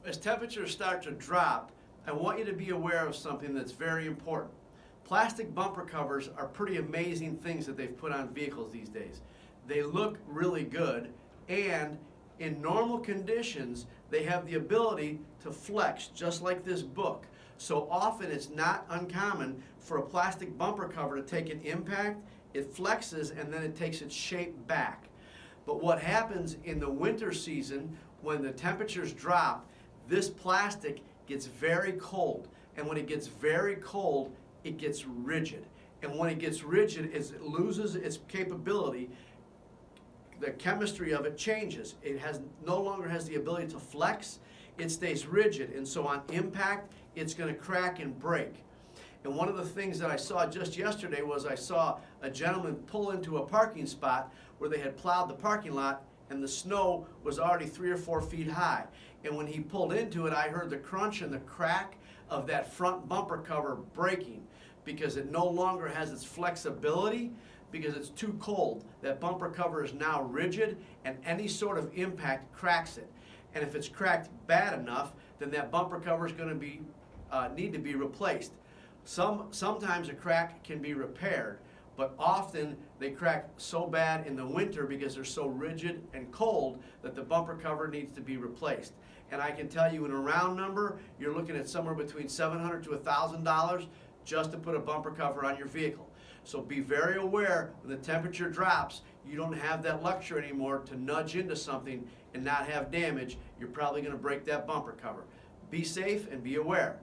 as temperatures start to drop, I want you to be aware of something that's very important. Plastic bumper covers are pretty amazing things that they've put on vehicles these days. They look really good, and in normal conditions, they have the ability to flex, just like this book. So often it's not uncommon for a plastic bumper cover to take an impact, it flexes, and then it takes its shape back. But what happens in the winter season, when the temperatures drop, this plastic gets very cold. And when it gets very cold, it gets rigid. And when it gets rigid, it loses its capability. The chemistry of it changes. It no longer has the ability to flex. It stays rigid. And so on impact, it's going to crack and break. And one of the things that I saw just yesterday was I saw a gentleman pull into a parking spot where they had plowed the parking lot and the snow was already 3 or 4 feet high. And when he pulled into it, I heard the crunch and the crack of that front bumper cover breaking because it no longer has its flexibility because it's too cold. That bumper cover is now rigid, and any sort of impact cracks it. And if it's cracked bad enough, then that bumper cover is going to need to be replaced. Sometimes a crack can be repaired, but often they crack so bad in the winter because they're so rigid and cold that the bumper cover needs to be replaced. And I can tell you in a round number, you're looking at somewhere between $700 to $1,000 just to put a bumper cover on your vehicle. So be very aware when the temperature drops, you don't have that luxury anymore to nudge into something and not have damage. You're probably going to break that bumper cover. Be safe and be aware.